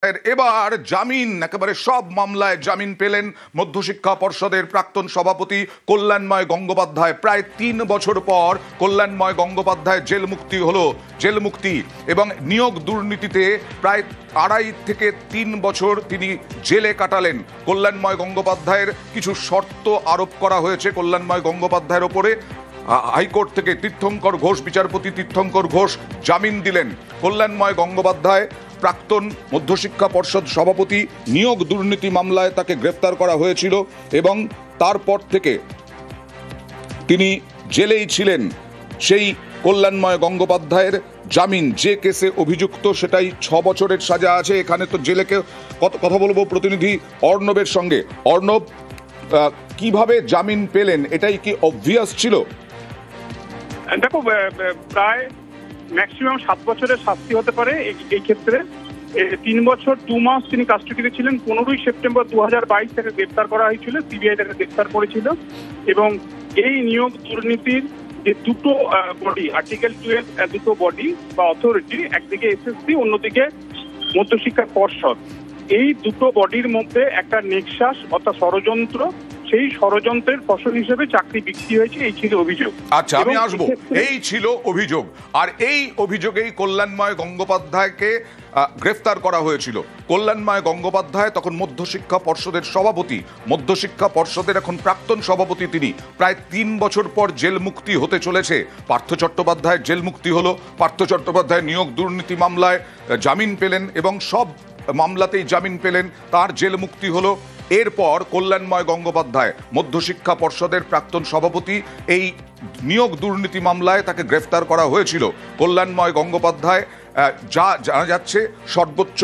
এবার জামিন একেবারে সব মামলায় জামিন পেলেন মধ্যশিক্ষা পর্ষদের প্রাক্তন সভাপতি কল্যাণময় গঙ্গোপাধ্যায়। প্রায় ৩ বছর পর কল্যাণময় গঙ্গোপাধ্যায় জেল মুক্তি এবং নিয়োগ দুর্নীতিতে প্রায় ২.৫ থেকে ৩ বছর তিনি জেলে কাটালেন। কল্যাণময় গঙ্গোপাধ্যায়ের কিছু শর্ত আরোপ করা হয়েছে কল্যাণময় গঙ্গোপাধ্যায়ের ওপরে। হাইকোর্ট থেকে বিচারপতি তীর্থঙ্কর ঘোষ জামিন দিলেন। কল্যাণময় গঙ্গোপাধ্যায় প্রাক্তন মধ্যশিক্ষা পর্ষদ সভাপতি, নিয়োগ দুর্নীতি মামলায় তাকে গ্রেফতার করা হয়েছিল এবং তারপর থেকে তিনি জেলেই ছিলেন। সেই কল্যাণময় গঙ্গোপাধ্যায়ের জামিন, যে কেসে অভিযুক্ত সেটাই ৬ বছরের সাজা আছে। এখানে তো জেলেকে কথা বলবো প্রতিনিধি অর্ণবের সঙ্গে। অর্ণব, কিভাবে জামিন পেলেন? এটাই কি অবভিয়াস ছিল? দেখো, প্রায় ম্যাক্সিমাম 7 বছরের শাস্তি হতে পারে এই ক্ষেত্রে। 3 বছর 2 মাস তিনি কাস্টডিতে ছিলেন। 15ই সেপ্টেম্বর 2022 তাকে গ্রেফতার করা হয়েছিল, সিবিআই তাকে গ্রেফতার করেছিল। এবং এই নিয়োগ দুর্নীতির যে দুটো বডি, আর্টিকেল 12 দুটো বডি বা অথরিটি, একদিকে এসএসসি, অন্যদিকে মধ্যশিক্ষা পর্ষদ, এই দুটো বডির মধ্যে একটা নেক্সাস অর্থাৎ ষড়যন্ত্র, সেই ষড়যন্ত্রের ফসল হিসেবে চাকরি বিক্রি হয়েছে, এই ছিল অভিযোগ। আচ্ছা, আমি আসবো। এই ছিল অভিযোগ, আর এই অভিযোগেই কল্যাণময় গঙ্গোপাধ্যায়কে গ্রেফতার করা হয়েছিল। কল্যাণময় গঙ্গোপাধ্যায় তখন মধ্যশিক্ষা পর্ষদের সভাপতি, মধ্যশিক্ষা পর্ষদের এখন প্রাক্তন সভাপতি তিনি। প্রায় ৩ বছর পর জেল মুক্তি হতে চলেছে। পার্থ চট্টোপাধ্যায়ের জেল মুক্তি হলো। পার্থ চট্টোপাধ্যায় নিয়োগ দুর্নীতি মামলায় জামিন পেলেন এবং সব মামলাতেই জামিন পেলেন, তার জেল মুক্তি হলো। এরপর কল্যাণময় গঙ্গোপাধ্যায় মধ্যশিক্ষা পর্ষদের প্রাক্তন সভাপতি, এই নিয়োগ দুর্নীতি মামলায় তাকে গ্রেফতার করা হয়েছিল। কল্যাণময় গঙ্গোপাধ্যায় যা জানা যাচ্ছে সর্বোচ্চ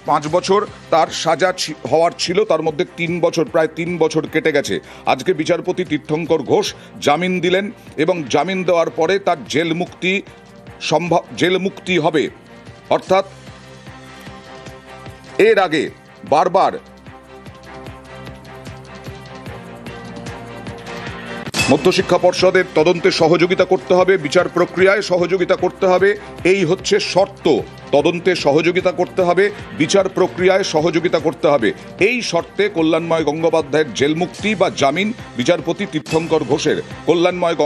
5 বছর তার সাজা হওয়ার ছিল, তার মধ্যে 3 বছর, প্রায় 3 বছর কেটে গেছে। আজকে বিচারপতি তীর্থঙ্কর ঘোষ জামিন দিলেন এবং জামিন দেওয়ার পরে তার জেল মুক্তি হবে। অর্থাৎ এর আগে বারবার মধ্যশিক্ষা পর্ষদের তদন্তে সহযোগিতা করতে হবে, বিচার প্রক্রিয়ায় সহযোগিতা করতে হবে, এই হচ্ছে শর্ত। তদন্তে সহযোগিতা করতে হবে, বিচার প্রক্রিয়ায় সহযোগিতা করতে হবে। এই শর্তে কল্যাণময় গঙ্গোপাধ্যায়ের জেল মুক্তি বা জামিন বিচারপতি তীর্থঙ্কর ঘোষের। কল্যাণময়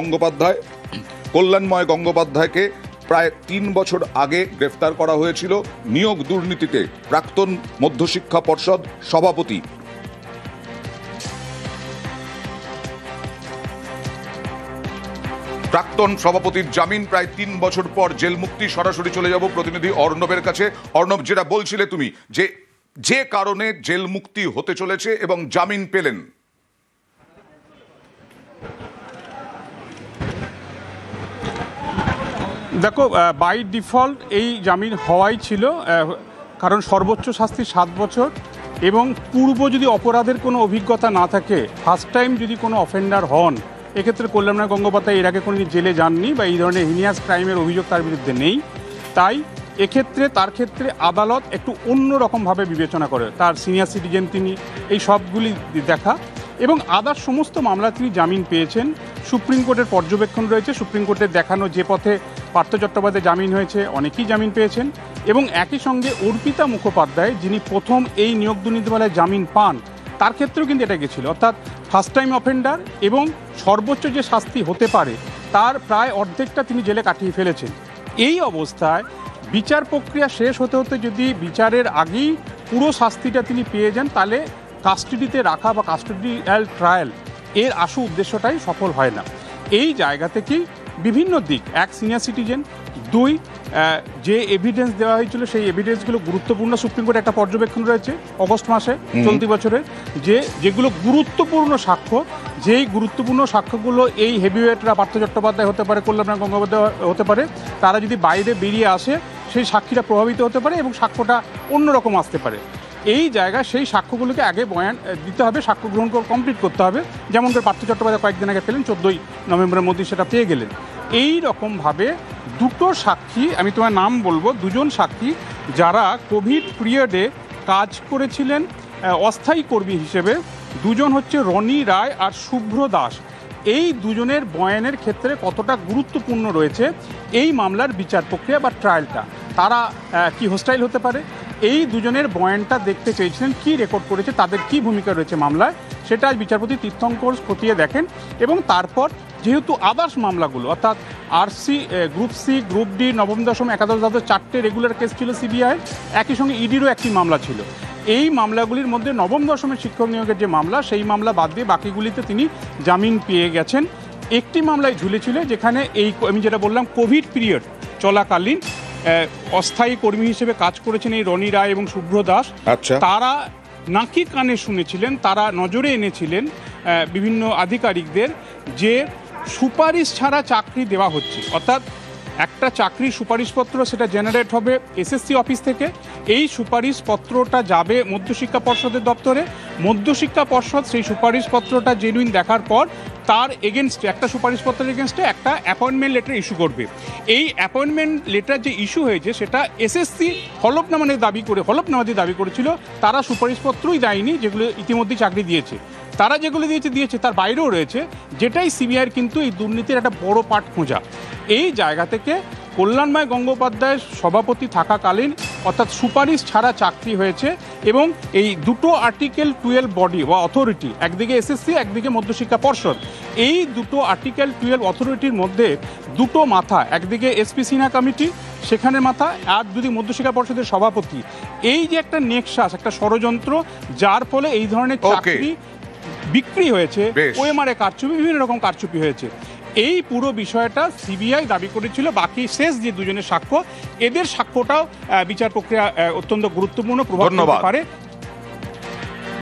গঙ্গোপাধ্যায়কে প্রায় 3 বছর আগে গ্রেফতার করা হয়েছিল নিয়োগ দুর্নীতিতে। প্রাক্তন মধ্যশিক্ষা পর্ষদ সভাপতি। প্রাক্তন সভাপতির জামিন, প্রায় 3 বছর পর জেল মুক্তি। সরাসরি চলে যাব প্রতিনিধি অর্ণবের কাছে। অর্ণব, যেটা বলছিলে তুমি, যে কারণে জেল মুক্তি হতে চলেছে এবং জামিন পেলেন। দেখো, বাই ডিফল্ট এই জামিন হওয়াই ছিল, কারণ সর্বোচ্চ শাস্তি 7 বছর এবং পূর্ব যদি অপরাধের কোনো অভিজ্ঞতা না থাকে, ফার্স্ট টাইম যদি কোনো অফেন্ডার হন, এক্ষেত্রে কল্যাণময় গঙ্গোপাধ্যায় এর আগে কোনো জেলে যাননি বা এই ধরনের হিনিয়াস ক্রাইমের অভিযোগ তার বিরুদ্ধে নেই। তাই তার ক্ষেত্রে আদালত একটু অন্যরকমভাবে বিবেচনা করে। তার সিনিয়র সিটিজেন তিনি, এই সবগুলি দেখা এবং আদার সমস্ত মামলা তিনি জামিন পেয়েছেন। সুপ্রিম কোর্টের পর্যবেক্ষণ রয়েছে, সুপ্রিম কোর্টের দেখানো যে পথে পার্থ চট্টোপাধ্যায় জামিন হয়েছে, অনেকেই জামিন পেয়েছেন। এবং একই সঙ্গে অর্পিতা মুখোপাধ্যায়, যিনি প্রথম এই নিয়োগ দুর্নীতিমামলায় জামিন পান, তার ক্ষেত্রেও কিন্তু এটা গেছিল। অর্থাৎ ফার্স্ট টাইম অফেন্ডার এবং সর্বোচ্চ যে শাস্তি হতে পারে তার প্রায় অর্ধেকটা তিনি জেলে কাটিয়ে ফেলেছেন। এই অবস্থায় বিচার প্রক্রিয়া শেষ হতে হতে যদি বিচারের আগেই পুরো শাস্তিটা তিনি পেয়ে যান, তাহলে কাস্টডিতে রাখা বা কাস্টোডিয়াল ট্রায়াল এর আসল উদ্দেশ্যটাই সফল হয় না। এই জায়গা থেকেই বিভিন্ন দিক, এক সিনিয়র সিটিজেন, 2 যে এভিডেন্স দেওয়া হয়েছিল সেই এভিডেন্সগুলো গুরুত্বপূর্ণ। সুপ্রিম কোর্টে একটা পর্যবেক্ষণ রয়েছে অগস্ট মাসে চলতি বছরের, যেগুলো গুরুত্বপূর্ণ সাক্ষ্য, যেই গুরুত্বপূর্ণ সাক্ষ্যগুলো এই হেভিওয়েটরা পার্থ চট্টোপাধ্যায় হতে পারে, কল্যাণময় গঙ্গোপাধ্যায় হতে পারে, তারা যদি বাইরে বেরিয়ে আসে সেই সাক্ষীরা প্রভাবিত হতে পারে এবং সাক্ষ্যটা অন্যরকম আসতে পারে। এই জায়গায় সেই সাক্ষ্যগুলোকে আগে বয়ান দিতে হবে, সাক্ষ্য গ্রহণ করে কমপ্লিট করতে হবে। যেমন করে পার্থ চট্টোপাধ্যায় কয়েকদিন আগে পেলেন, 14ই নভেম্বরের মধ্যে সেটা পেয়ে গেলেন। এই রকমভাবে দুটো সাক্ষী, আমি তোমার নাম বলবো, 2জন সাক্ষী যারা কোভিড পিরিয়ডে কাজ করেছিলেন অস্থায়ী কর্মী হিসেবে, 2জন হচ্ছে রনি রায় আর শুভ্র দাস। এই 2জনের বয়ানের ক্ষেত্রে কতটা গুরুত্বপূর্ণ রয়েছে এই মামলার বিচার প্রক্রিয়া বা ট্রায়ালটা। তারা কি হোস্টাইল হতে পারে, এই দুজনের বয়ানটা দেখতে চেয়েছিলেন, কি রেকর্ড করেছে, তাদের কি ভূমিকা রয়েছে মামলায়, সেটা আজ বিচারপতি তীর্থঙ্কর খতিয়ে দেখেন। এবং তারপর যেহেতু আদার্স মামলাগুলো অর্থাৎ RC, group C, group D, নবম দশম, একাদশ দ্বাদশ 4টে রেগুলার কেস ছিল সিবিআই, একই সঙ্গে ইডিরও একটি মামলা ছিল। এই মামলাগুলির মধ্যে নবম দশমের শিক্ষক নিয়োগের যে মামলা, সেই মামলা বাদ দিয়ে বাকিগুলিতে তিনি জামিন পেয়ে গেছেন। একটি মামলায় ঝুলেছিল, যেখানে এই আমি যেটা বললাম কোভিড পিরিয়ড চলাকালীন অস্থায়ী কর্মী হিসেবে কাজ করেছেন এই রনি রায় এবং শুভ্র দাস। আচ্ছা। তারা নাকি কানে শুনেছিলেন, তারা নজরে এনেছিলেন বিভিন্ন আধিকারিকদের যে সুপারিশ ছাড়া চাকরি দেওয়া হচ্ছে। অর্থাৎ একটা চাকরির সুপারিশপত্র সেটা জেনারেট হবে এসএসসি অফিস থেকে, এই সুপারিশপত্রটা যাবে মধ্যশিক্ষা পর্ষদের দপ্তরে, মধ্যশিক্ষা পর্ষদ সেই সুপারিশপত্রটা জেনুইন দেখার পর তার এগেনস্টে একটা সুপারিশপত্রের এগেনস্টে একটা অ্যাপয়েন্টমেন্ট লেটার ইস্যু করবে। এই অ্যাপয়েন্টমেন্ট লেটার যে ইস্যু হয়েছে সেটা এসএসসি হলফনামা দিয়ে দাবি করেছিল তারা সুপারিশপত্রই দেয়নি, যেগুলো ইতিমধ্যেই চাকরি দিয়েছে। তারা যেগুলো দিয়েছে তার বাইরেও রয়েছে, যেটাই সিবিআইয়ের কিন্তু এই দুর্নীতির একটা বড় পাট খোঁজা। এই জায়গা থেকে কল্যাণময় গঙ্গোপাধ্যায় সভাপতি থাকাকালীন অর্থাৎ সুপারিশ ছাড়া চাকরি হয়েছে। এবং এই দুটো আর্টিকেল 12 বডি বা অথরিটি, একদিকে এসএসসি, একদিকে মধ্যশিক্ষা পর্ষদ, এই দুটো আর্টিকেল 12 অথরিটির মধ্যে দুটো মাথা, একদিকে এসপি সিনহা কমিটি সেখানে মাথা, আর যদি মধ্যশিক্ষা পর্ষদের সভাপতি, এই যে একটা নেক্সাস, একটা ষড়যন্ত্র, যার ফলে এই ধরনের চাকরি বিক্রি হয়েছে, ওএমআরএ কারচুপি, বিভিন্ন রকম কারচুপি হয়েছে। এই পুরো বিষয়টা সিবিআই দাবি করেছিল। বাকি শেষ যে দুজনের সাক্ষ্য, এদের সাক্ষ্যটাও বিচার প্রক্রিয়া অত্যন্ত গুরুত্বপূর্ণ প্রভাব ফেলতে পারে।